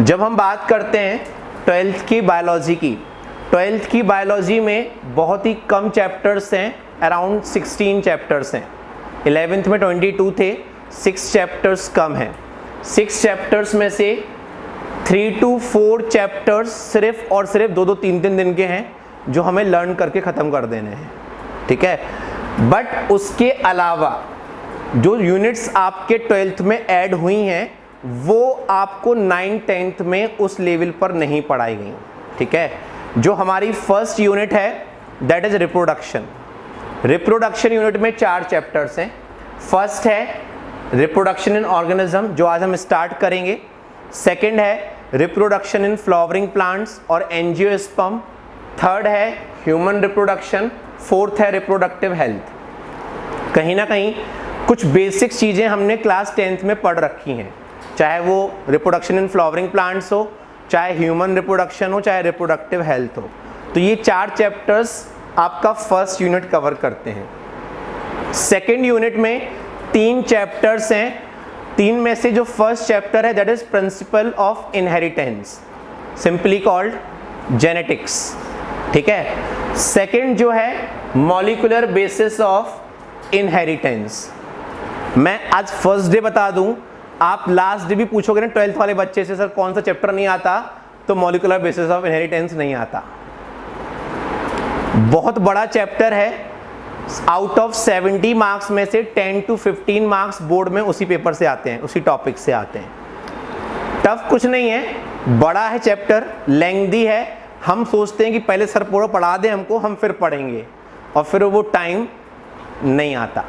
जब हम बात करते हैं 12th की बायोलॉजी की, 12th की बायोलॉजी में बहुत ही कम चैप्टर्स हैं, अराउंड 16 चैप्टर्स हैं। 11th में 22 थे, 6 चैप्टर्स कम हैं। 6 चैप्टर्स में से 3 to 4 चैप्टर्स सिर्फ और सिर्फ 2-2, 3-3 दिन के हैं जो हमें लर्न करके ख़त्म कर देने हैं, ठीक है। बट उसके अलावा जो यूनिट्स आपके 12th में ऐड हुई हैं वो आपको 9th 10th में उस लेवल पर नहीं पढ़ाई गई, ठीक है। जो हमारी फर्स्ट यूनिट है that is reproduction. Reproduction unit में 4 चैप्टर्स हैं। फर्स्ट है रिप्रोडक्शन इन ऑर्गेनिज्म जो आज हम स्टार्ट करेंगे। सेकंड है रिप्रोडक्शन इन फ्लावरिंग प्लांट्स और एंजियोस्पर्म। थर्ड है ह्यूमन रिप्रोडक्शन। फोर्थ है रिप्रोडक्टिव हेल्थ। कहीं ना कहीं कुछ बेसिक चीज़ें हमने क्लास 10th में पढ़ रखी हैं, चाहे वो रिप्रोडक्शन इन फ्लावरिंग प्लांट्स हो, चाहे ह्यूमन रिप्रोडक्शन हो, चाहे रिप्रोडक्टिव हेल्थ हो। तो ये 4 चैप्टर्स आपका फर्स्ट यूनिट कवर करते हैं। सेकेंड यूनिट में 3 चैप्टर्स हैं। 3 में से जो फर्स्ट चैप्टर है that is principal of inheritance, simply called genetics, ठीक है। सेकेंड जो है मॉलिक्यूलर बेसिस ऑफ इनहेरिटेंस। मैं आज फर्स्ट डे बता दूं, आप लास्ट डे भी पूछोगे ना 12th वाले बच्चे से सर कौन सा चैप्टर नहीं आता, तो मॉलिक्यूलर बेसिस ऑफ इनहेरिटेंस नहीं आता। बहुत बड़ा चैप्टर है। आउट ऑफ 70 मार्क्स में से 10 to 15 मार्क्स बोर्ड में उसी पेपर से आते हैं, उसी टॉपिक से आते हैं। टफ कुछ नहीं है, बड़ा है चैप्टर, लेंथी है। हम सोचते हैं कि पहले सर पूरा पढ़ा दें हमको, हम फिर पढ़ेंगे, और फिर वो टाइम नहीं आता।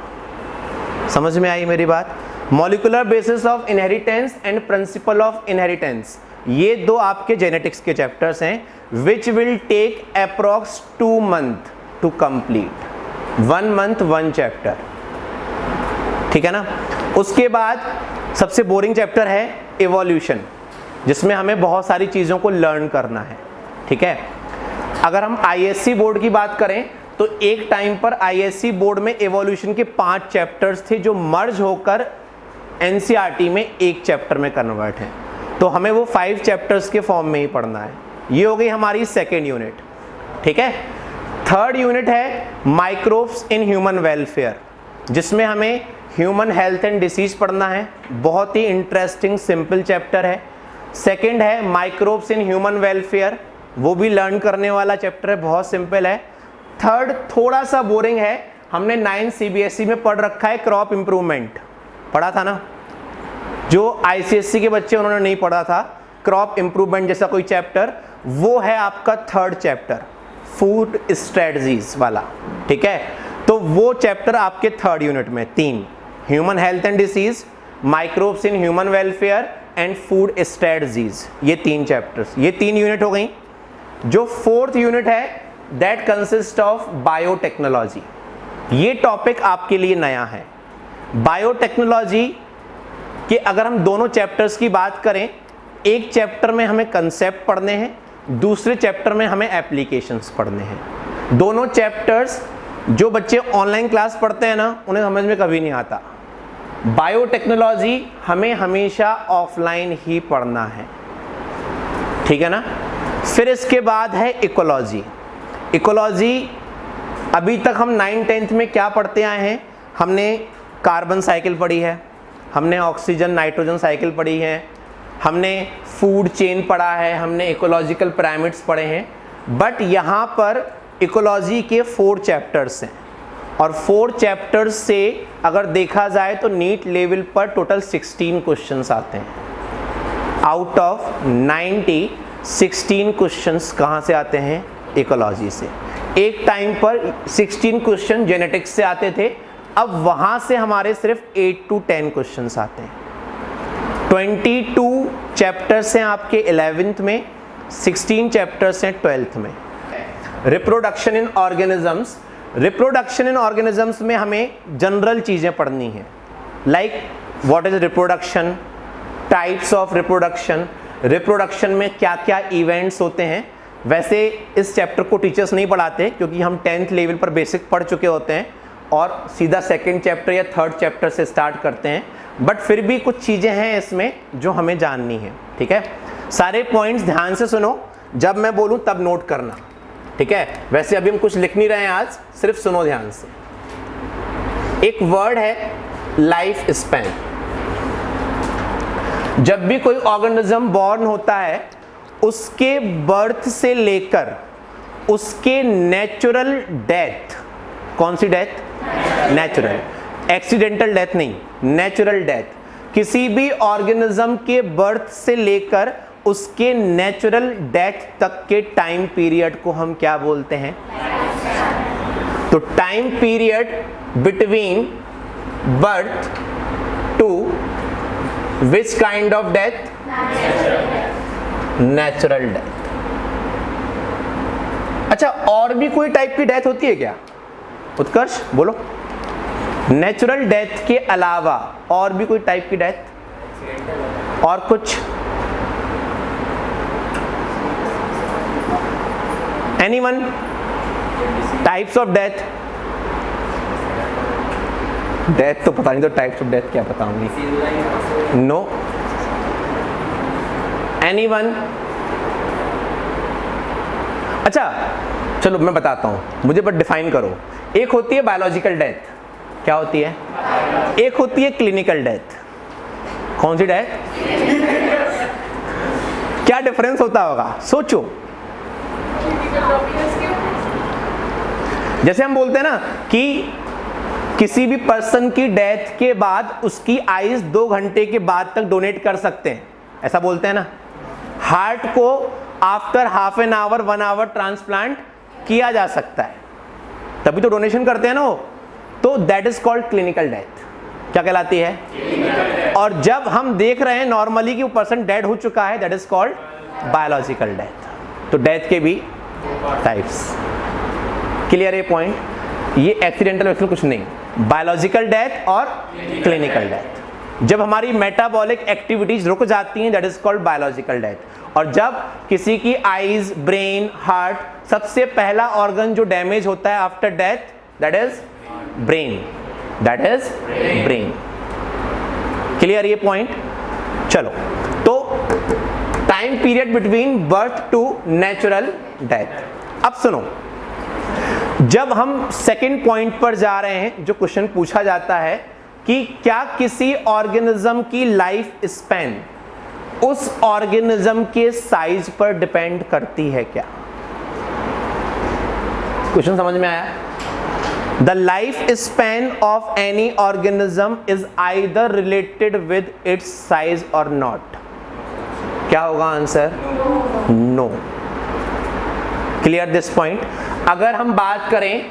समझ में आई मेरी बात? Molecular basis of inheritance and principle of inheritance, ये 2 आपके जेनेटिक्स के चैप्टर्स हैं which will take approx 2 months to complete. 1 month 1 chapter, ठीक है ना। उसके बाद सबसे बोरिंग चैप्टर है इवोल्यूशन, जिसमें हमें बहुत सारी चीज़ों को लर्न करना है, ठीक है। अगर हम आईएससी बोर्ड की बात करें तो एक टाइम पर आईएससी बोर्ड में इवोल्यूशन के 5 चैप्टर्स थे जो मर्ज होकर एनसीईआरटी में एक चैप्टर में कन्वर्ट है। तो हमें वो 5 चैप्टर्स के फॉर्म में ही पढ़ना है। ये हो गई हमारी सेकेंड यूनिट, ठीक है। थर्ड यूनिट है माइक्रोब्स इन ह्यूमन वेलफेयर, जिसमें हमें ह्यूमन हेल्थ एंड डिसीज पढ़ना है। बहुत ही इंटरेस्टिंग सिंपल चैप्टर है। सेकेंड है माइक्रोब्स इन ह्यूमन वेलफेयर, वो भी लर्न करने वाला चैप्टर है, बहुत सिंपल है। थर्ड थोड़ा सा बोरिंग है, हमने 9th सीबीएसई में पढ़ रखा है क्रॉप इंप्रूवमेंट, पढ़ा था ना। जो आईसीएसई के बच्चे उन्होंने नहीं पढ़ा था क्रॉप इंप्रूवमेंट जैसा कोई चैप्टर, वो है आपका थर्ड चैप्टर, फूड स्ट्रेटजीज वाला, ठीक है। तो वो चैप्टर आपके थर्ड यूनिट में 3, human health and disease, microbes in human welfare and food strategies, ये 3 चैप्टर्स, ये 3 यूनिट हो गई। जो फोर्थ यूनिट है दैट कंसिस्ट ऑफ बायोटेक्नोलॉजी। ये टॉपिक आपके लिए नया है। बायोटेक्नोलॉजी कि अगर हम दोनों चैप्टर्स की बात करें, एक चैप्टर में हमें कंसेप्ट पढ़ने हैं, दूसरे चैप्टर में हमें एप्लीकेशंस पढ़ने हैं। दोनों चैप्टर्स जो बच्चे ऑनलाइन क्लास पढ़ते हैं ना, उन्हें समझ में कभी नहीं आता। बायोटेक्नोलॉजी हमें हमेशा ऑफलाइन ही पढ़ना है, ठीक है ना। फिर इसके बाद है इकोलॉजी। इकोलॉजी अभी तक हम 9th 10th में क्या पढ़ते आए हैं? हमने कार्बन साइकिल पढ़ी है, हमने ऑक्सीजन नाइट्रोजन साइकिल पढ़ी है, हमने फूड चेन पढ़ा है, हमने इकोलॉजिकल पिरामिड्स पढ़े हैं। बट यहाँ पर इकोलॉजी के 4 चैप्टर्स हैं, और 4 चैप्टर्स से अगर देखा जाए तो नीट लेवल पर टोटल 16 क्वेश्चंस आते हैं। आउट ऑफ 90 16 क्वेश्चंस कहाँ से आते हैं? इकोलॉजी से। एक टाइम पर 16 क्वेश्चन जेनेटिक्स से आते थे, अब वहाँ से हमारे सिर्फ 8 to 10 क्वेश्चंस आते हैं। 22 चैप्टर्स हैं आपके 11th में, 16 चैप्टर्स हैं 12th में। Reproduction in organisms, reproduction in organisms में हमें जनरल चीज़ें पढ़नी है, like what is reproduction, types of reproduction, reproduction में क्या क्या इवेंट्स होते हैं। वैसे इस चैप्टर को टीचर्स नहीं पढ़ाते क्योंकि हम 10th लेवल पर बेसिक पढ़ चुके होते हैं और सीधा सेकंड चैप्टर या थर्ड चैप्टर से स्टार्ट करते हैं, बट फिर भी कुछ चीज़ें हैं इसमें जो हमें जाननी है, ठीक है। सारे पॉइंट्स ध्यान से सुनो, जब मैं बोलूं तब नोट करना, ठीक है। वैसे अभी हम कुछ लिख नहीं रहे हैं आज, सिर्फ सुनो ध्यान से। एक वर्ड है लाइफ स्पैन। जब भी कोई ऑर्गेनिज्म बॉर्न होता है, उसके बर्थ से लेकर उसके नेचुरल डेथ, कौन सी डेथ? नेचुरल, एक्सीडेंटल डेथ नहीं, नेचुरल डेथ। किसी भी ऑर्गेनिज्म के बर्थ से लेकर उसके नेचुरल डेथ तक के टाइम पीरियड को हम क्या बोलते हैं? तो time period between birth to which kind of death? Natural death. अच्छा, और भी कोई टाइप की डेथ होती है क्या? उत्कर्ष बोलो। नेचुरल डेथ के अलावा और भी कोई टाइप की डेथ? और कुछ? Anyone? Types of death? Death तो पता नहीं, तो टाइप्स ऑफ डेथ क्या बताऊंगी? नो। एनीवन? अच्छा चलो मैं बताता हूं, मुझे बट डिफाइन करो। एक होती है बायोलॉजिकल डेथ, क्या होती है? एक होती है क्लिनिकल डेथ। कौन सी डेथ? क्या डिफरेंस होता होगा, सोचो। जैसे हम बोलते हैं ना कि किसी भी पर्सन की डेथ के बाद उसकी आइज 2 घंटे के बाद तक डोनेट कर सकते हैं, ऐसा बोलते हैं ना। हार्ट को after half an hour 1 hour transplant किया जा सकता है, तभी तो डोनेशन करते हैं ना वो। तो that is called clinical death. क्या कहलाती है? और जब हम देख रहे हैं नॉर्मली कि वो पर्सन डेड हो चुका है, that is called biological death. तो डेथ के भी टाइप्स। क्लियर है पॉइंट? ये एक्सीडेंटल वैक्सीन कुछ नहीं, बायोलॉजिकल डेथ और क्लिनिकल डेथ। जब हमारी मेटाबॉलिक एक्टिविटीज रुक जाती हैं, that is called biological death. और जब किसी की आईज, ब्रेन, हार्ट, सबसे पहला ऑर्गन जो डैमेज होता है after death, that is brain, that is brain. Clear ये पॉइंट? चलो, तो time period between birth to natural death. अब सुनो, जब हम सेकंड पॉइंट पर जा रहे हैं, जो क्वेश्चन पूछा जाता है कि क्या किसी ऑर्गेनिज्म की लाइफ स्पैन उस ऑर्गेनिज्म के साइज पर डिपेंड करती है क्या? क्वेश्चन समझ में आया? The life span of any organism is either related with its size और नॉट। क्या होगा answer? No. Clear this point? अगर हम बात करें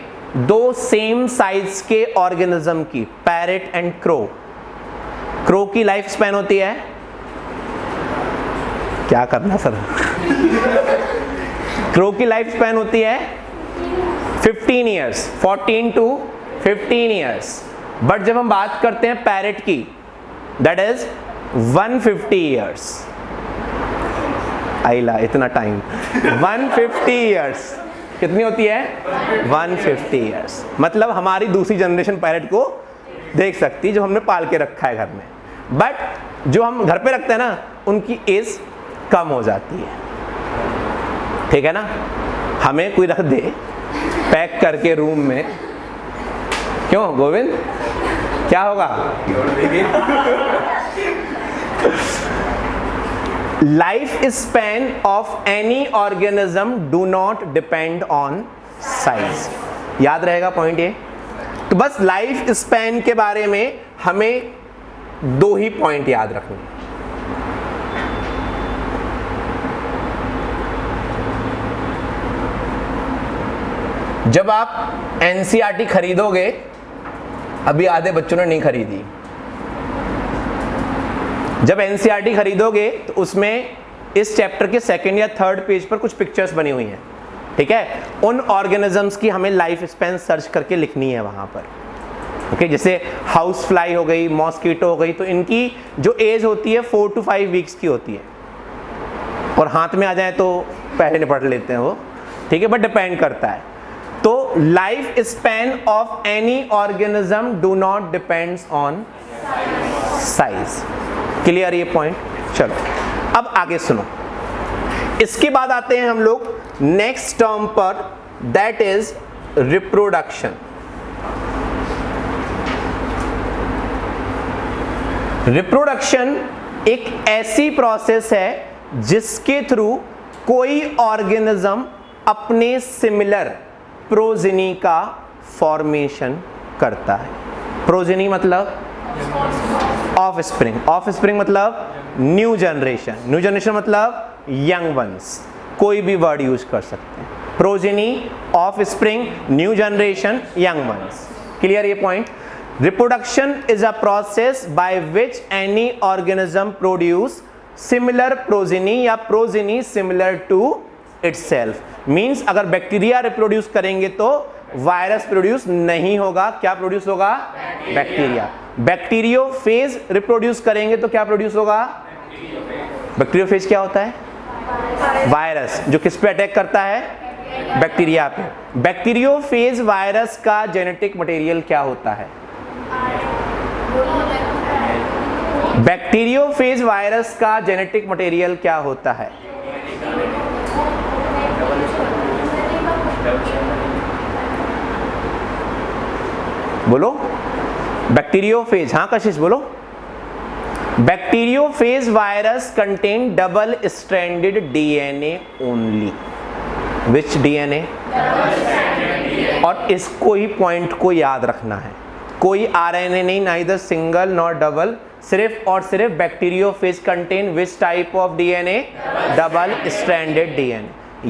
2 सेम साइज के ऑर्गेनिज्म की, पैरेट एंड क्रो, क्रो की लाइफ स्पैन होती है, क्या करना सर? क्रो की लाइफ स्पैन होती है 15 ईयर्स, 14 to 15 ईयर्स। बट जब हम बात करते हैं पैरेट की, दैट इज 150 ईयर्स। आइला इतना टाइम, 150 ईयर्स कितनी होती है? 150 ईयर्स। मतलब हमारी दूसरी जनरेशन पैरेट को देख सकती है, जो हमने पाल के रखा है घर में। बट जो हम घर पे रखते हैं ना, उनकी एज कम हो जाती है, ठीक है ना। हमें कोई रख दे पैक करके रूम में, क्यों गोविंद, क्या होगा? Life span of any organism do not depend on size. याद रहेगा पॉइंट ये? तो बस लाइफ स्पैन के बारे में हमें 2 ही पॉइंट याद रखने। जब आप एनसीईआरटी खरीदोगे, अभी आधे बच्चों ने नहीं खरीदी, जब एनसीईआरटी खरीदोगे तो उसमें इस चैप्टर के 2nd या 3rd पेज पर कुछ पिक्चर्स बनी हुई हैं, ठीक है। उन ऑर्गेनिजम्स की हमें लाइफ स्पैन सर्च करके लिखनी है वहां पर, ओके। जैसे हाउस फ्लाई हो गई, मॉस्किटो हो गई, तो इनकी जो एज होती है 4 to 5 वीक्स की होती है, और हाथ में आ जाए तो पहले निपट लेते हैं वो, ठीक है। बट डिपेंड करता है। तो life span of any organism do not depends on size. Clear ये पॉइंट? चलो अब आगे सुनो। इसके बाद आते हैं हम लोग नेक्स्ट टर्म पर, दैट इज रिप्रोडक्शन। रिप्रोडक्शन एक ऐसी प्रोसेस है जिसके थ्रू कोई ऑर्गेनिज्म अपने सिमिलर प्रोजेनी का फॉर्मेशन करता है। प्रोजेनी मतलब ऑफस्प्रिंग, ऑफस्प्रिंग मतलब न्यू जनरेशन, न्यू जनरेशन मतलब यंग वंस, कोई भी वर्ड यूज कर सकते हैं। Progeny, offspring, new generation, young ones. Clear ये point? Reproduction is a process by which any organism produce similar progeny या progeny similar to itself. Means अगर bacteria reproduce करेंगे तो वायरस प्रोड्यूस नहीं होगा। क्या प्रोड्यूस होगा? बैक्टीरिया। बैक्टीरियोफेज रिप्रोड्यूस करेंगे तो क्या प्रोड्यूस होगा? बैक्टीरियोफेज क्या होता है? वायरस, जो किस पे अटैक करता है? बैक्टीरिया पे। बैक्टीरियोफेज वायरस का जेनेटिक मटेरियल क्या होता है? बैक्टीरियोफेज वायरस का जेनेटिक मटेरियल क्या होता है? बोलो। बैक्टीरियोफेज, हाँ कशिश बोलो। Bacteriophage virus contain double stranded DNA only. विच डीएनए? और इसको ही पॉइंट को याद रखना है, कोई आरएनए नहीं, नाइदर सिंगल नॉर डबल, सिर्फ और सिर्फ bacteriophage contain which type of DNA? Double stranded DNA.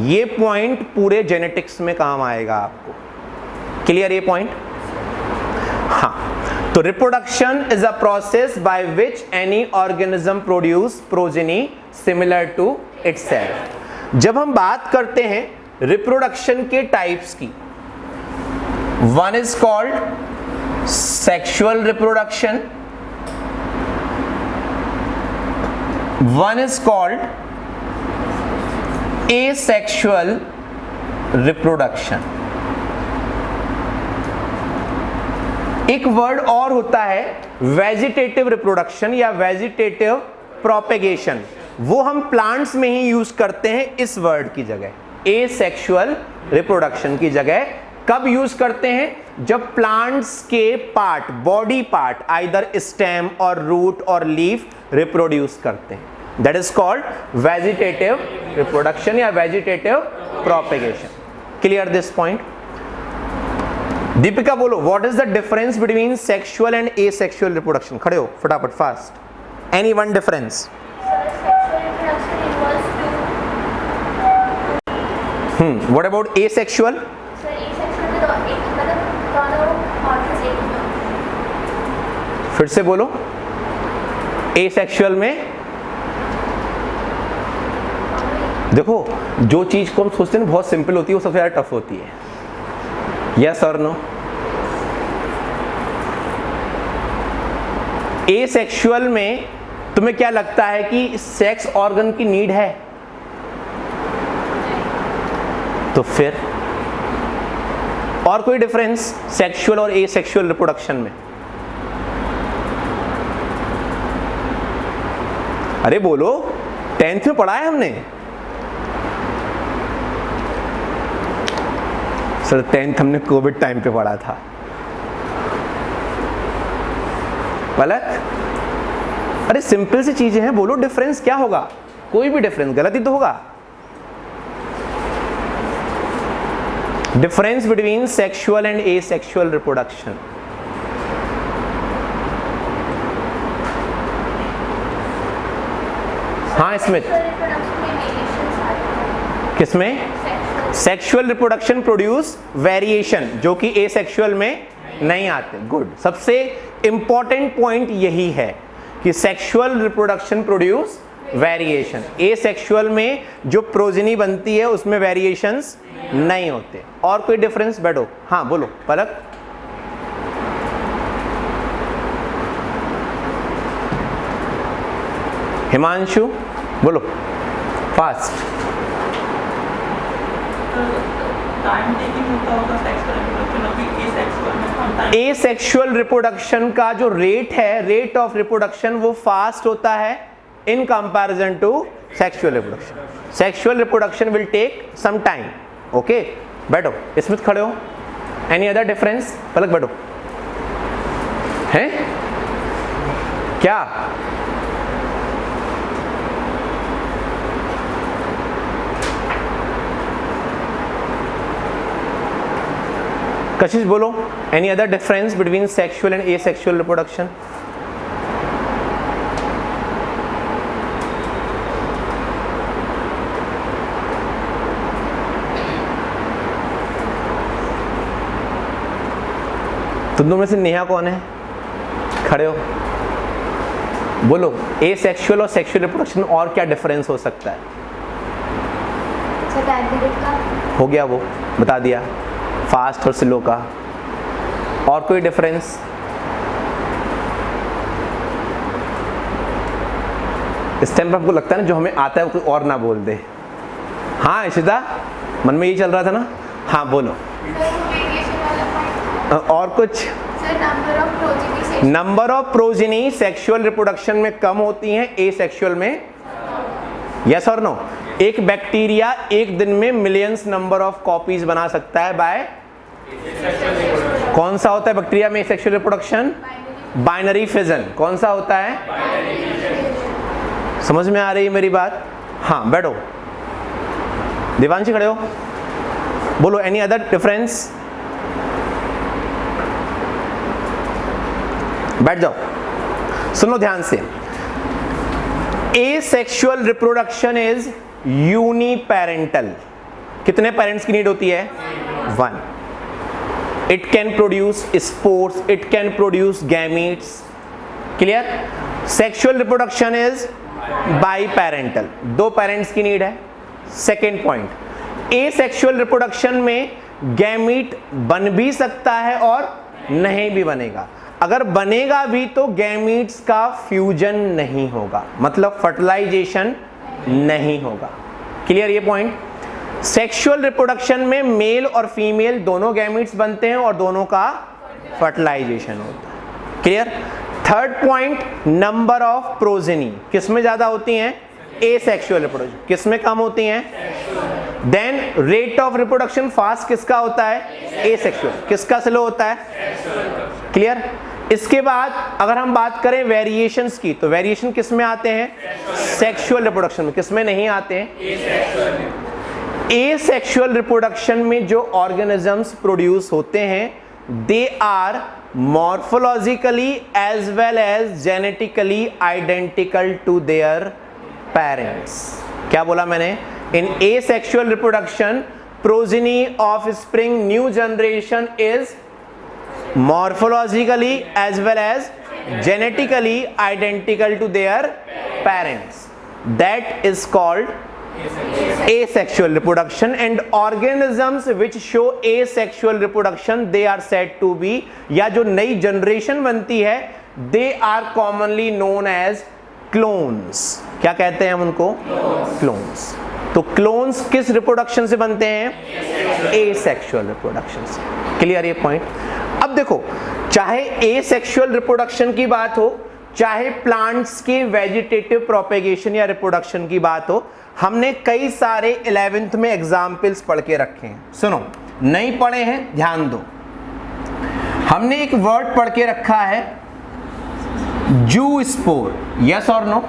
ये पॉइंट पूरे जेनेटिक्स में काम आएगा आपको। क्लियर ये पॉइंट? हाँ, तो reproduction is a process by which any organism produce progeny similar to itself. जब हम बात करते हैं रिप्रोडक्शन के टाइप्स की, one is called sexual reproduction, one is called asexual reproduction। एक वर्ड और होता है वेजिटेटिव रिप्रोडक्शन या वेजिटेटिव प्रोपेगेशन, वो हम प्लांट्स में ही यूज करते हैं इस वर्ड की जगह। एसेक्सुअल रिप्रोडक्शन की जगह कब यूज करते हैं? जब प्लांट्स के part, body part, either stem और रूट और लीफ रिप्रोड्यूस करते हैं। That is called vegetative reproduction या vegetative propagation. Clear this point? Deepika बोलो, what is the difference between sexual and asexual reproduction? खड़े हो फटाफट, fast. Any one difference? What about asexual? फिर से बोलो। एसेक्सुअल में देखो, जो चीज को हम सोचते हैं बहुत सिंपल होती है वो सबसे ज्यादा टफ होती है। यस और नो? एसेक्सुअल में तुम्हें क्या लगता है कि सेक्स ऑर्गन की नीड है? तो फिर और कोई डिफरेंस सेक्सुअल और एसेक्सुअल रिप्रोडक्शन में? अरे बोलो, 10th में पढ़ा है हमने सर। 10th हमने कोविड टाइम पे पढ़ा था। गलत? अरे सिंपल सी चीजें हैं, बोलो डिफरेंस क्या होगा? कोई भी डिफरेंस गलत ही तो होगा। Difference between sexual and asexual reproduction. हाँ स्मिथ, किसमें? सेक्सुअल रिप्रोडक्शन प्रोड्यूस वेरिएशन, जो कि एसेक्सुअल में नहीं आते। गुड। सबसे इंपॉर्टेंट पॉइंट यही है कि sexual reproduction produce variation. Asexual में जो प्रोजेनी बनती है उसमें वेरिएशंस नहीं होते। और कोई डिफरेंस? बैठो। हाँ बोलो पलक। हिमांशु बोलो फास्ट। एसेक्सुअल रिप्रोडक्शन का जो रेट है, रेट ऑफ रिप्रोडक्शन, वो फास्ट होता है in comparison to sexual reproduction. Sexual reproduction will take some time. Okay, बैठो. स्मिथ खड़े हो. Any other difference? पलक बैठो. है क्या? कशिश बोलो. Any other difference between sexual and asexual reproduction? तुम दोनों में से नेहा कौन है? खड़े हो, बोलो. एसेक्सुअल और सेक्सुअल रिप्रोडक्शन और क्या डिफरेंस हो सकता है? हो गया, वो बता दिया. फास्ट और स्लो का. और कोई डिफरेंस? इस टाइम पर आपको लगता है ना जो हमें आता है वो कोई और ना बोल दे. हाँ इशिता, मन में यही चल रहा था ना. हाँ बोलो. और कुछ? Number of progeny sexual reproduction में कम होती हैं, एसेक्सुअल में. यस और नो? एक बैक्टीरिया एक दिन में मिलियंस नंबर ऑफ कॉपीज बना सकता है बाय. कौन सा होता है बैक्टीरिया में सेक्सुअल रिप्रोडक्शन? Binary fission. कौन सा होता है? समझ में आ रही है मेरी बात? हाँ बैठो. देवांशी खड़े हो, बोलो. Any other difference? बैठ जाओ. सुनो ध्यान से. Asexual reproduction is uniparental. कितने पेरेंट्स की नीड होती है? 1. It can produce spores, it can produce gametes. Clear? Sexual reproduction is by parental. 2 parents की नीड है. सेकेंड पॉइंट, एसेक्सुअल रिप्रोडक्शन में गैमीट बन भी सकता है और नहीं भी बनेगा. अगर बनेगा भी तो गैमीट्स का फ्यूजन नहीं होगा, मतलब फर्टिलाइजेशन नहीं होगा. क्लियर ये पॉइंट? सेक्सुअल रिप्रोडक्शन में मेल और फीमेल दोनों गैमीट्स बनते हैं और दोनों का फर्टिलाइजेशन होता है. Clear? Third point, number of progeny किस में ज्यादा होती हैं? Asexual reproduction. किस में कम होती हैं? Then rate of reproduction fast किसका होता है? एसेक्सुअल. किसका स्लो होता है? क्लियर? इसके बाद अगर हम बात करें वेरिएशंस की, तो वेरिएशन किस में आते हैं? सेक्सुअल रिप्रोडक्शन में. किस में नहीं आते हैं? एसेक्सुअल रिप्रोडक्शन में जो ऑर्गेनिजम्स प्रोड्यूस होते हैं they are morphologically as well as genetically identical to their parents. क्या बोला मैंने? In asexual reproduction progeny offspring new generation is morphologically as well as genetically identical to their parents. That is called asexual reproduction. And organisms which show asexual reproduction they are said to be, या जो नई generation बनती है they are commonly known as clones. क्या कहते हैं हम उनको? clones. तो क्लोन्स किस रिप्रोडक्शन से बनते हैं? एसेक्सुअल रिप्रोडक्शन से. क्लियर ये पॉइंट? अब देखो, चाहे एसेक्सुअल रिप्रोडक्शन की बात हो, चाहे प्लांट्स के वेजिटेटिव प्रोपेगेशन या रिप्रोडक्शन की बात हो, हमने कई सारे 11th में एग्जाम्पल्स पढ़ के रखे हैं. सुनो, नहीं पढ़े हैं ध्यान दो. हमने एक वर्ड पढ़ के रखा है जू स्पोर. यस और नो?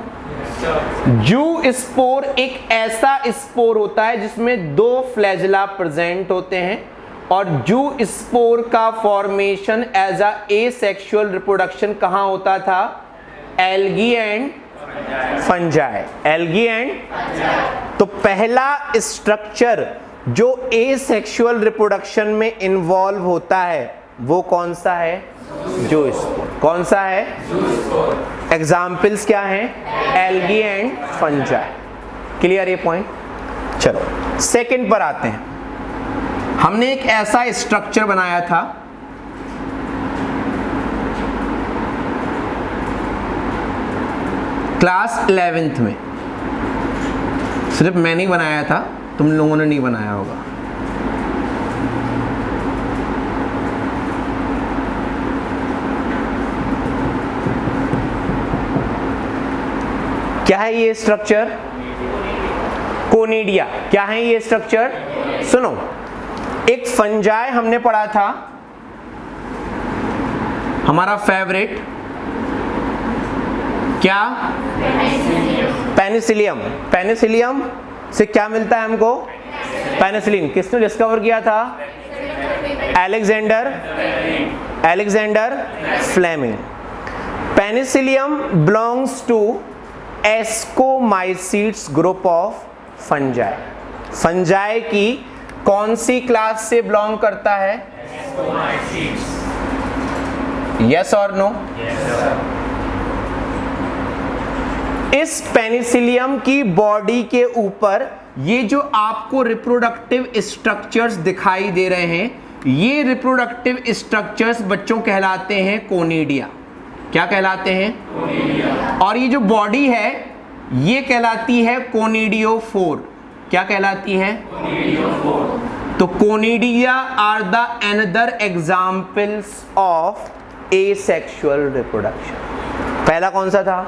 जू स्पोर एक ऐसा स्पोर होता है जिसमें 2 फ्लैजेला प्रेजेंट होते हैं और जू स्पोर का formation as a asexual reproduction कहां होता था? Algae and fungi. Algae and. तो पहला स्ट्रक्चर जो एसेक्सुअल रिप्रोडक्शन में इन्वॉल्व होता है वो कौन सा है? जू स्पोर. कौन सा है? एग्जाम्पल्स क्या हैं? Algae and fungi. क्लियर ये पॉइंट? चलो सेकंड पर आते हैं. हमने एक ऐसा स्ट्रक्चर बनाया था क्लास 11th में. सिर्फ मैंने बनाया था, तुम लोगों ने नहीं बनाया होगा. क्या है ये स्ट्रक्चर? कोनिडिया। क्या है ये स्ट्रक्चर? सुनो, एक फंजाई हमने पढ़ा था, हमारा फेवरेट, क्या? पेनिसिलियम। पेनिसिलियम से क्या मिलता है हमको? पेनिसिलिन। किसने डिस्कवर किया था? Alexander Fleming. Penicillium belongs to ascomycetes group of fungi. Fungi की कौन सी क्लास से बिलोंग करता है? यस और नो? इस पेनिसिलियम की बॉडी के ऊपर ये जो आपको रिप्रोडक्टिव स्ट्रक्चर्स दिखाई दे रहे हैं, ये रिप्रोडक्टिव स्ट्रक्चर्स बच्चों कहलाते हैं कोनिडिया। क्या कहलाते हैं? कोनिडिया। और ये जो बॉडी है ये कहलाती है कोनिडियोफोर। क्या कहलाती है? कोनिडियोफोर। तो conidia are the another examples of asexual reproduction. पहला कौन सा था?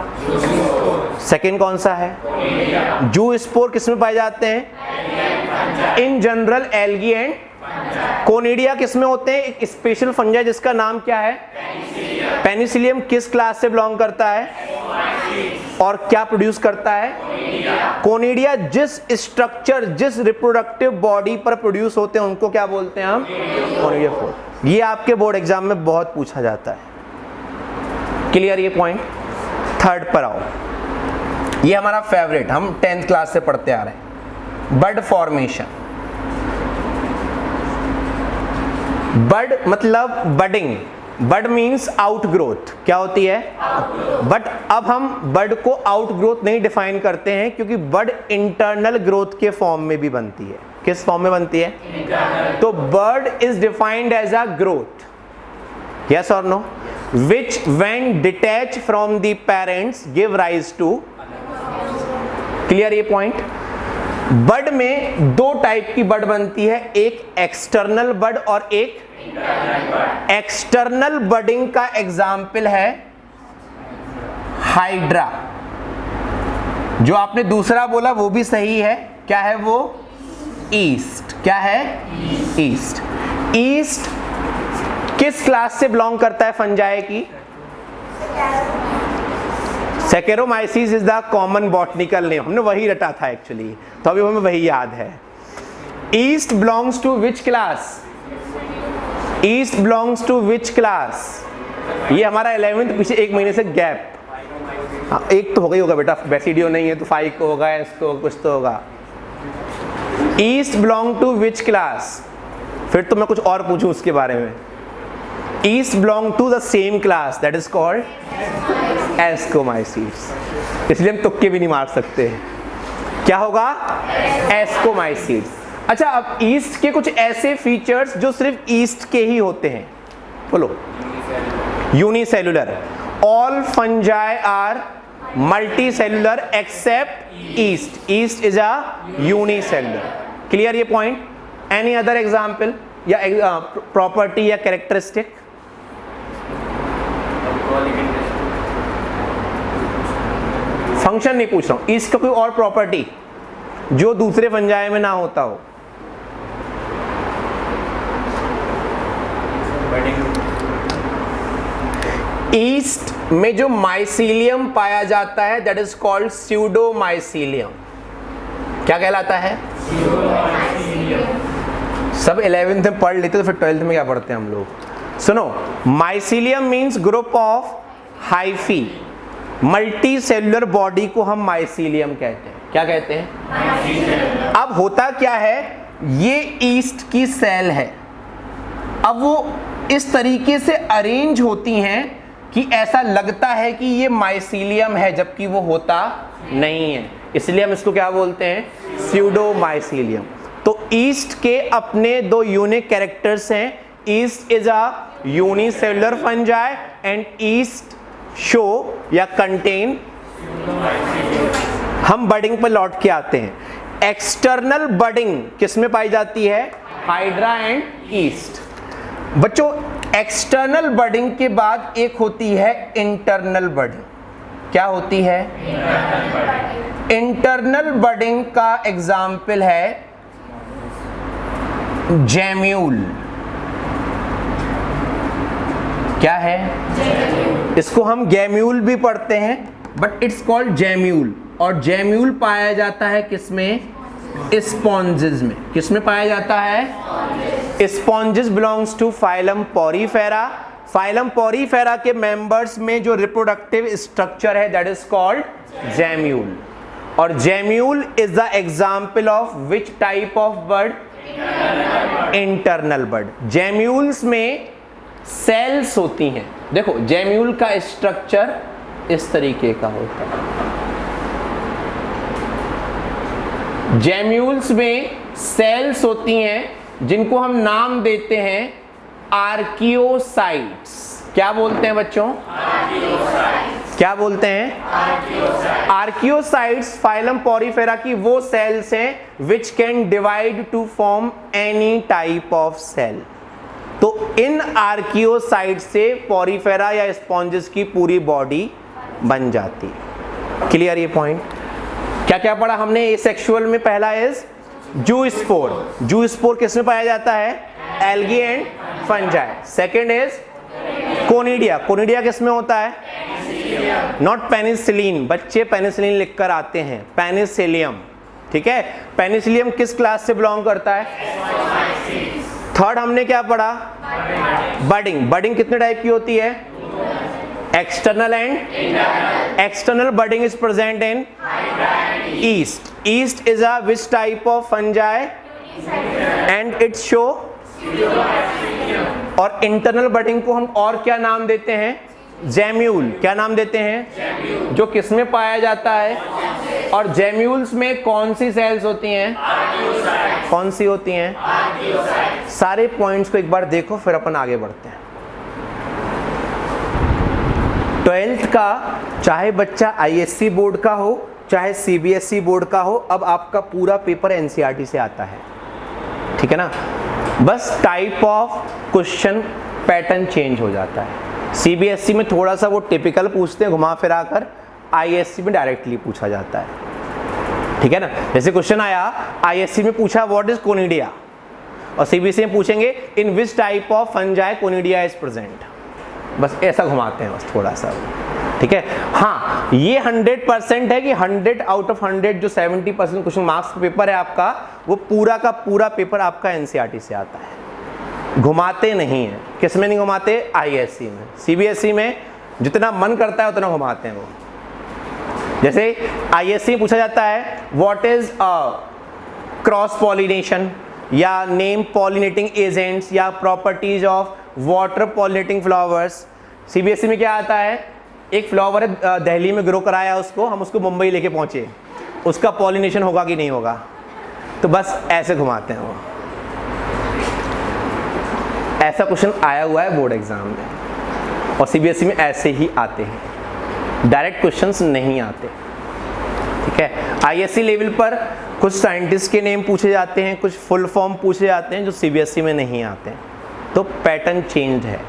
सेकंड कौन सा है? जू स्पोर किसमें पाए जाते हैं? In general algae and. Conidia किसमें होते हैं? एक स्पेशल फंजाई जिसका नाम क्या है? पेनिसिलियम। किस क्लास से बिलोंग करता है और क्या प्रोड्यूस करता है? कोनिडिया। जिस स्ट्रक्चर, जिस रिप्रोडक्टिव बॉडी पर प्रोड्यूस होते हैं उनको क्या बोलते हैं हम? कोनिडियोफोर। ये आपके बोर्ड एग्जाम में बहुत पूछा जाता है। क्लियर ये पॉइंट? थर्ड पर आओ, ये हमारा फेवरेट, हम 10th क्लास से पढ़ते आ रहे हैं, बड फॉर्मेशन। बड मतलब बडिंग। बड मीन्स आउटग्रोथ। क्या होती है? बट अब हम बड को आउटग्रोथ नहीं डिफाइन करते हैं, क्योंकि बड इंटरनल ग्रोथ के फॉर्म में भी बनती है। किस फॉर्म में बनती है? तो bud is defined as a growth. Yes और no? which when detached from the parents give rise to। Clear ये पॉइंट? बड में दो टाइप की बड बनती है, एक एक्सटर्नल बड और एक एक्सटर्नल बडिंग का एग्जाम्पल है हाइड्रा। जो आपने दूसरा बोला वो भी सही है। क्या है वो? ईस्ट। क्या है? ईस्ट। ईस्ट किस क्लास से बिलोंग करता है फंजाई की? Saccharomyces is the common botanical name. हमने वही रटा था एक्चुअली, तो अभी हमें वही याद है। Yeast belongs to which class? Yeast belongs to which class? ये हमारा 11th, पीछे एक महीने से गैप। हाँ, एक तो हो गई होगा बेटा, बेसिडियो नहीं है तो 5 को होगा, इसको कुछ तो होगा। Yeast belong to which class? फिर तो मैं कुछ और पूछूं उसके बारे में। Yeast belong to the same class that is called Ascomycetes। इसलिए हम तुक्के भी नहीं मार सकते। क्या होगा? Ascomycetes। अच्छा, अब ईस्ट के कुछ ऐसे फीचर्स जो सिर्फ ईस्ट के ही होते हैं, बोलो। Unicellular. All fungi are multicellular except yeast. Yeast is a unicellular. Clear ये पॉइंट? एनी अदर एग्जाम्पल या प्रॉपर्टी या कैरेक्टरिस्टिक? फंक्शन नहीं पूछ रहा हूं, ईस्ट का कोई और प्रॉपर्टी जो दूसरे फंजाई में ना होता हो। ईस्ट में जो माइसीलियम पाया जाता है दैट इज कॉल्ड स्यूडोमाइसीलियम। क्या कहलाता है? सब 11th में पढ़ लेते तो फिर 12th में क्या पढ़ते हैं हम लोग? सुनो, mycelium means group of hyphae. Multi cellular body को हम माइसीलियम कहते हैं। क्या कहते हैं? अब होता क्या है, ये ईस्ट की सेल है। अब वो इस तरीके से अरेंज होती हैं कि ऐसा लगता है कि ये माइसीलियम है, जबकि वो होता नहीं है। इसलिए हम इसको क्या बोलते हैं? स्यूडोमाइसीलियम। तो ईस्ट के अपने दो यूनिक कैरेक्टर्स हैं। East is a unicellular fungi and east show या कंटेन। हम बडिंग पर लौट के आते हैं। एक्सटर्नल बडिंग किसमें पाई जाती है? Hydra and east. बच्चों, एक्सटर्नल बडिंग के बाद एक होती है इंटरनल बडिंग। क्या होती है? इंटरनल बडिंग का एग्जाम्पल है जेम्यूल। क्या है? इसको हम गैम्यूल भी पढ़ते हैं, बट इट्स कॉल्ड जेम्यूल। और जेम्यूल पाया जाता है किसमें? स्पॉन्जेस में। किसमें पाया जाता है? Sponges belongs to phylum porifera. Phylum porifera के मेंबर्स में जो रिप्रोडक्टिव स्ट्रक्चर है दैट इज कॉल्ड जेम्यूल। और gemmule is the example of which type of bud? Internal bud. Gemmules में सेल्स होती हैं। देखो जेम्यूल का स्ट्रक्चर इस तरीके का होता है। जेम्यूल्स में सेल्स होती हैं जिनको हम नाम देते हैं आर्कियोसाइट्स। क्या बोलते हैं बच्चों? आर्कियोसाइट्स। क्या बोलते हैं? आर्कियोसाइट्स। आर्कियोसाइट्स फाइलम पॉरीफेरा की वो सेल्स हैं which can divide to form any type of cell. तो इन आर्कियोसाइट से पॉरीफेरा या स्पॉन्जेस की पूरी बॉडी बन जाती है। क्लियर ये पॉइंट? क्या क्या पढ़ा हमने एसेक्सुअल में? पहला इज जूस्पोर। जूस्पोर किस में पाया जाता है? Algae and fungi. Second is conidia. Conidia किस में होता है? Not penicillin. बच्चे पेनिसिलिन लिखकर आते हैं, पेनिसिलियम। ठीक है, पेनिसिलियम किस क्लास से बिलोंग करता है? थर्ड हमने क्या पढ़ा? बडिंग। बडिंग कितने टाइप की होती है? External and external budding is present in east. Yeast is a which type of fungi and it's show. और इंटरनल बडिंग को हम और क्या नाम देते हैं? जेम्यूल। क्या नाम देते हैं? जो किस में पाया जाता है? और जेम्यूल्स में कौन सी सेल्स होती हैं? कौन सी होती हैं? सारे पॉइंट्स को एक बार देखो फिर अपन आगे बढ़ते हैं। 12th का चाहे बच्चा आईएससी बोर्ड का हो चाहे सीबीएसई बोर्ड का हो, अब आपका पूरा पेपर एनसीईआरटी से आता है। ठीक है ना? बस type of question pattern change हो जाता है। सीबीएसई में थोड़ा सा वो टिपिकल पूछते हैं घुमा फिरा कर, आईएससी में डायरेक्टली पूछा जाता है। ठीक है ना? जैसे क्वेश्चन आया आईएससी में पूछा व्हाट इज कोनिडिया, और सीबीएसई में पूछेंगे in which type of fungi conidia is present. बस ऐसा घुमाते हैं बस थोड़ा सा। ठीक है? हाँ, ये 100% है कि 100 आउट ऑफ 100 जो 70% क्वेश्चन मार्क्स का पेपर है आपका, वो पूरा का पूरा पेपर आपका एनसीईआरटी से आता है। घुमाते नहीं है। किस में नहीं घुमाते? आईएससी में। सीबीएसई में जितना मन करता है उतना घुमाते हैं वो। जैसे आईएससी में पूछा जाता है व्हाट इज क्रॉस पॉलिनेशन, या नेम पॉलिनेटिंग एजेंट्स, या properties of water pollinating flowers. CBSE में क्या आता है? एक फ्लावर दिल्ली में ग्रो कराया उसको, हम उसको मुंबई लेके पहुंचे, उसका पॉलिनेशन होगा कि नहीं होगा? तो बस ऐसे घुमाते हैं वो। ऐसा क्वेश्चन आया हुआ है बोर्ड एग्जाम में, और सीबीएसई में ऐसे ही आते हैं, डायरेक्ट क्वेश्चंस नहीं आते। ठीक है? आईएससी लेवल पर कुछ साइंटिस्ट के नेम पूछे जाते हैं, कुछ फुल फॉर्म पूछे जाते हैं जो सीबीएसई में नहीं आते हैं। तो पैटर्न चेंज है।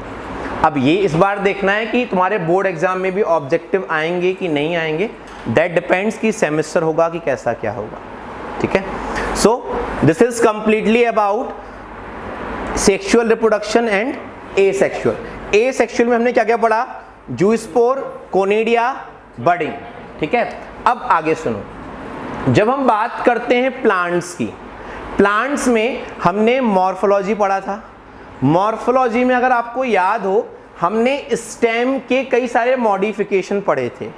अब ये इस बार देखना है कि तुम्हारे बोर्ड एग्जाम में भी ऑब्जेक्टिव आएंगे कि नहीं आएंगे। दैट डिपेंड्स कि सेमेस्टर होगा कि कैसा क्या होगा। ठीक है? So this is completely about sexual reproduction and asexual. Asexual में हमने क्या क्या पढ़ा? Zoospore, conidia, budding. ठीक है? अब आगे सुनो, जब हम बात करते हैं प्लांट्स की, प्लांट्स में हमने मॉर्फोलॉजी पढ़ा था। मॉर्फोलॉजी में अगर आपको याद हो, हमने स्टेम के कई सारे मॉडिफिकेशन पढ़े थे।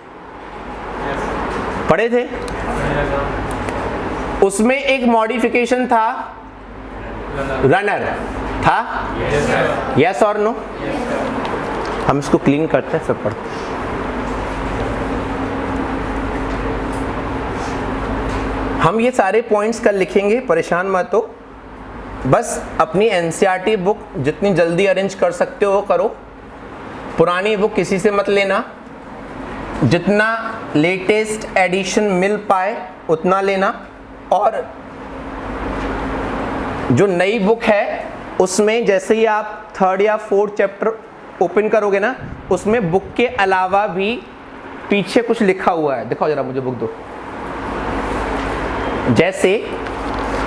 पढ़े थे? उसमें एक मॉडिफिकेशन था रनर था। यस और नो? हम इसको क्लीन करते हैं फिर पढ़ते हैं। हम ये सारे पॉइंट्स कल लिखेंगे, परेशान मत हो। बस अपनी एनसीईआरटी बुक जितनी जल्दी अरेंज कर सकते हो करो। पुरानी बुक किसी से मत लेना, जितना लेटेस्ट एडिशन मिल पाए उतना लेना। और जो नई बुक है उसमें जैसे ही आप 3rd या 4th चैप्टर ओपन करोगे ना, उसमें बुक के अलावा भी पीछे कुछ लिखा हुआ है। दिखाओ जरा मुझे बुक दो। जैसे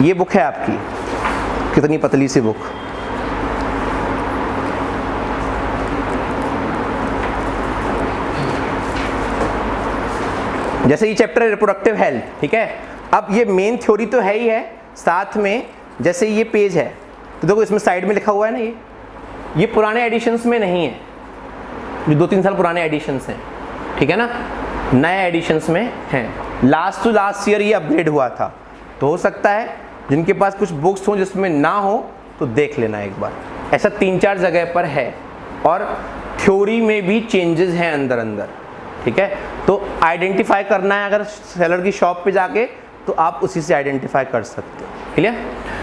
ये बुक है आपकी, कितनी पतली सी बुक, जैसे ये चैप्टर है रिप्रोडक्टिव हेल्थ, ठीक है। अब ये मेन थ्योरी तो है ही है, साथ में जैसे ये पेज है तो देखो इसमें साइड में लिखा हुआ है ना, ये पुराने एडिशंस में नहीं है, जो 2-3 साल पुराने एडिशंस हैं, ठीक है ना, नए एडिशंस में हैं। लास्ट टू लास्ट ईयर ये अपग्रेड हुआ था, तो हो सकता है जिनके पास कुछ बुक्स हों जिसमें ना हो तो देख लेना एक बार। ऐसा 3-4 जगह पर है, और थ्योरी में भी चेंजेस हैं अंदर अंदर, ठीक है। तो आइडेंटिफाई करना है अगर सेलर की शॉप पे जाके, तो आप उसी से आइडेंटिफाई कर सकते हो, क्लियर।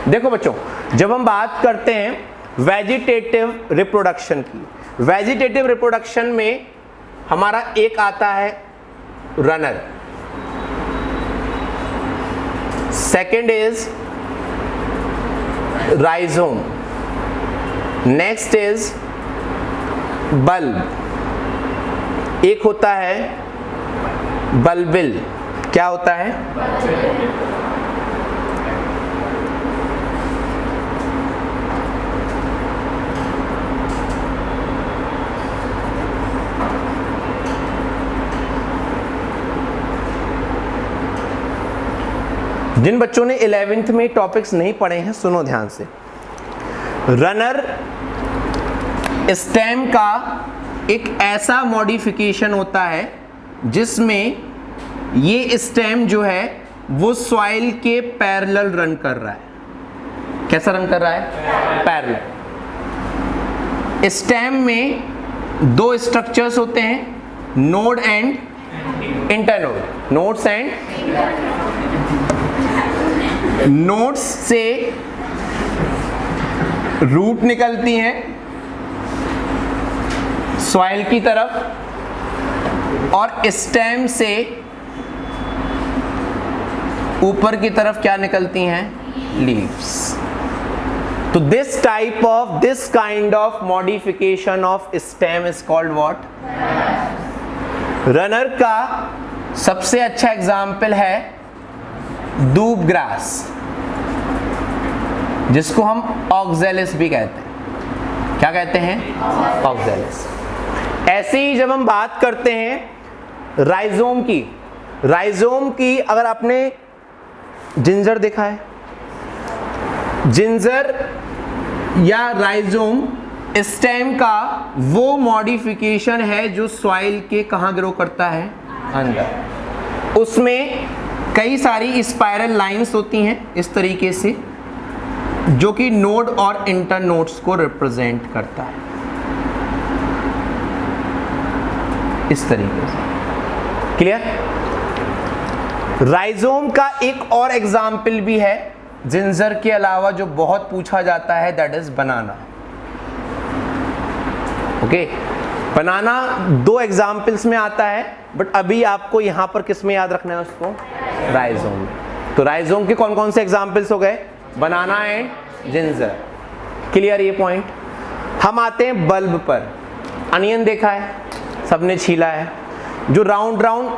देखो बच्चों, जब हम बात करते हैं वेजिटेटिव रिप्रोडक्शन की, वेजिटेटिव रिप्रोडक्शन में हमारा एक आता है runner, second is rhizome, next is bulb, एक होता है बल्बिल। क्या होता है? जिन बच्चों ने 11th में टॉपिक्स नहीं पढ़े हैं, सुनो ध्यान से। रनर स्टेम का एक ऐसा मॉडिफिकेशन होता है जिसमें ये स्टेम जो है वो सॉइल के पैरेलल रन कर रहा है। कैसा रन कर रहा है? पैरेलल। स्टेम में 2 स्ट्रक्चर्स होते हैं, node and internode. Nodes end nodes से रूट निकलती हैं सॉइल की तरफ, और स्टेम से ऊपर की तरफ क्या निकलती हैं? लीव्स। तो this kind of modification of stem is called what? Runner का सबसे अच्छा एग्जाम्पल है दूब ग्रास, जिसको हम ऑक्जेलिस भी कहते हैं। क्या कहते हैं? ऑक्जेलिस। ऐसे ही जब हम बात करते हैं राइजोम की, राइजोम की अगर आपने जिंजर देखा है, जिंजर या राइजोम स्टेम का वो मॉडिफिकेशन है जो सॉइल के कहाँ ग्रो करता है? अंदर। उसमें कई सारी स्पाइरल लाइंस होती हैं इस तरीके से, जो कि नोड और इंटर नोड्स को रिप्रेजेंट करता है, इस तरीके से। क्लियर? राइजोम का एक और एग्जाम्पल भी है जिंजर के अलावा जो बहुत पूछा जाता है, that is banana. Okay, banana 2 examples में आता है, बट अभी आपको यहां पर किस में याद रखना है उसको? राइजोम। तो राइजोम के कौन कौन से एग्जाम्पल्स हो गए? बनाना एंड जिंजर। क्लियर ये पॉइंट? हम आते हैं बल्ब पर। अनियन देखा है, सबने छीला है। जो राउंड राउंड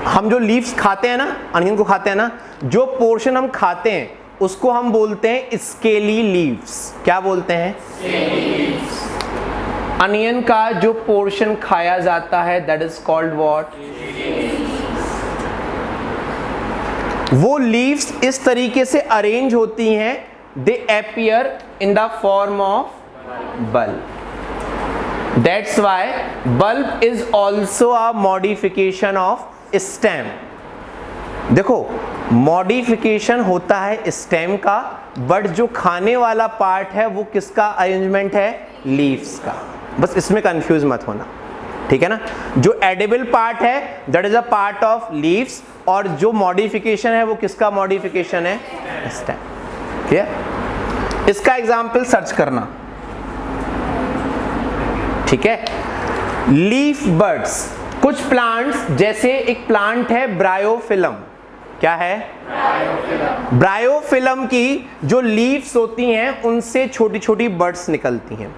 हम जो लीव्स खाते हैं ना, अनियन को खाते हैं ना, जो पोर्शन हम खाते हैं उसको हम बोलते हैं स्केली लीव्स। क्या बोलते हैं? अनियन का जो पोर्शन खाया जाता है दैट इज कॉल्ड व्हाट? वो लीव्स इस तरीके से अरेंज होती हैं, दे appear in the form of bulb. That's why bulb is also a modification of stem. देखो, मॉडिफिकेशन होता है स्टेम का, बट जो खाने वाला पार्ट है वो किसका अरेंजमेंट है? लीव्स का। बस इसमें कंफ्यूज मत होना, ठीक है ना। जो एडिबल पार्ट है that is a part of leaves, और जो मॉडिफिकेशन है वो किसका मॉडिफिकेशन है? स्टेम। क्लियर? इसका एग्जाम्पल सर्च करना, ठीक है। लीफ बर्ड्स, कुछ प्लांट्स, जैसे एक प्लांट है ब्रायोफिलम। क्या है? ब्रायोफिलम। ब्रायोफिलम की जो लीव्स होती हैं उनसे छोटी छोटी बर्ड्स निकलती हैं,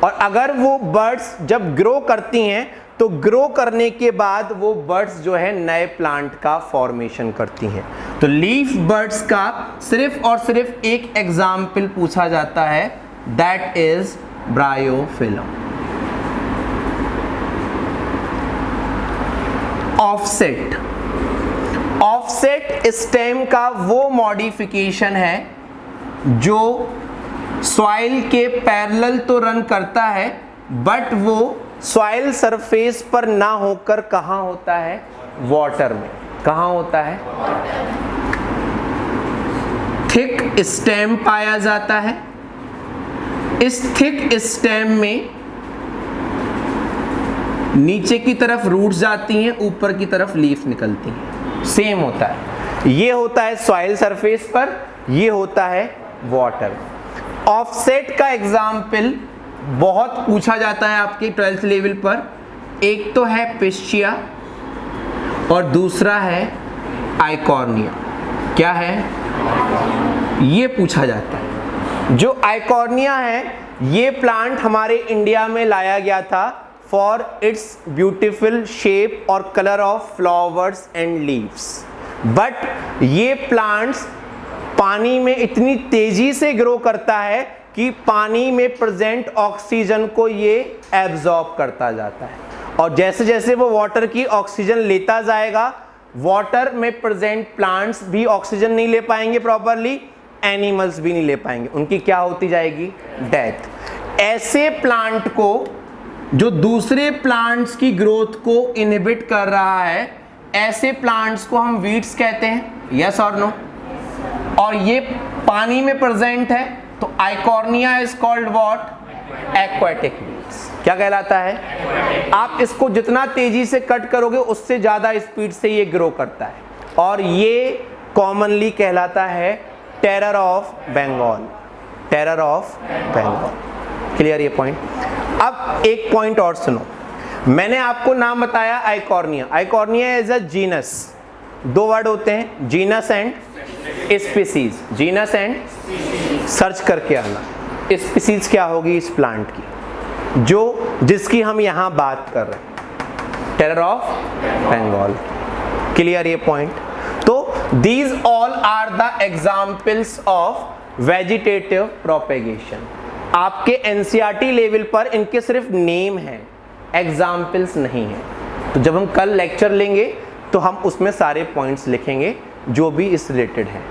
और अगर वो बर्ड्स जब ग्रो करती हैं तो ग्रो करने के बाद वो बर्ड्स जो है नए प्लांट का फॉर्मेशन करती हैं। तो लीफ बर्ड्स का सिर्फ और सिर्फ एक एग्जाम्पल पूछा जाता है, that is bryophyllum. Offset, offset stem का वो मॉडिफिकेशन है जो सॉइल के पैरेलल तो रन करता है, बट वो सॉइल सरफेस पर ना होकर कहां होता है? वाटर में। कहां होता है? थिक स्टेम पाया जाता है। इस थिक स्टेम में नीचे की तरफ रूट्स जाती हैं, ऊपर की तरफ लीफ निकलती हैं। सेम होता है, ये होता है सॉइल सरफेस पर, ये होता है वाटर। ऑफसेट का एग्जाम्पल बहुत पूछा जाता है आपके 12th लेवल पर। एक तो है पिस्चिया और दूसरा है आइकॉर्निया। क्या है? ये पूछा जाता है। जो आइकॉर्निया है, ये प्लांट हमारे इंडिया में लाया गया था फॉर इट्स ब्यूटीफुल शेप और colour of flowers and leaves, but ये प्लांट्स पानी में इतनी तेजी से ग्रो करता है कि पानी में प्रेजेंट ऑक्सीजन को ये एब्जॉर्ब करता जाता है, और जैसे जैसे वो वाटर की ऑक्सीजन लेता जाएगा, वाटर में प्रेजेंट प्लांट्स भी ऑक्सीजन नहीं ले पाएंगे प्रॉपरली, एनिमल्स भी नहीं ले पाएंगे, उनकी क्या होती जाएगी? डेथ। ऐसे प्लांट को जो दूसरे प्लांट्स की ग्रोथ को इनहिबिट कर रहा है, ऐसे प्लांट्स को हम वीड्स कहते हैं, यस और नो? और ये पानी में प्रेजेंट है, तो Eichhornia is called what? Aquatic weeds. क्या कहलाता है? आप इसको जितना तेजी से कट करोगे उससे ज्यादा स्पीड से ये ग्रो करता है, और ये कॉमनली कहलाता है terror of Bengal. Terror of Bengal. Clear ये पॉइंट? अब एक पॉइंट और सुनो, मैंने आपको नाम बताया Eichhornia. Eichhornia is a genus. दो वर्ड होते हैं, genus and species. Genus and search करके आना, स्पीसीज क्या होगी इस प्लांट की, जो जिसकी हम यहां बात कर रहे हैं, टेरर ऑफ बंगाल। क्लियर ये पॉइंट? तो these all are the examples of vegetative propagation. आपके एनसीईआरटी लेवल पर इनके सिर्फ नेम हैं, एग्जाम्पल्स नहीं है। तो जब हम कल लेक्चर लेंगे तो हम उसमें सारे पॉइंट्स लिखेंगे जो भी इस रिलेटेड हैं।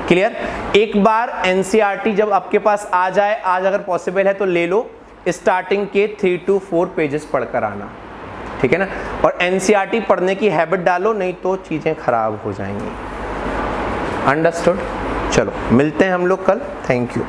क्लियर? एक बार एनसीईआरटी जब आपके पास आ जाए, आज अगर पॉसिबल है तो ले लो, स्टार्टिंग के 3 to 4 पेजेस पढ़कर आना, ठीक है ना? और एनसीईआरटी पढ़ने की हैबिट डालो, नहीं तो चीज़ें खराब हो जाएंगी। अंडरस्टूड? चलो मिलते हैं हम लोग कल। Thank you.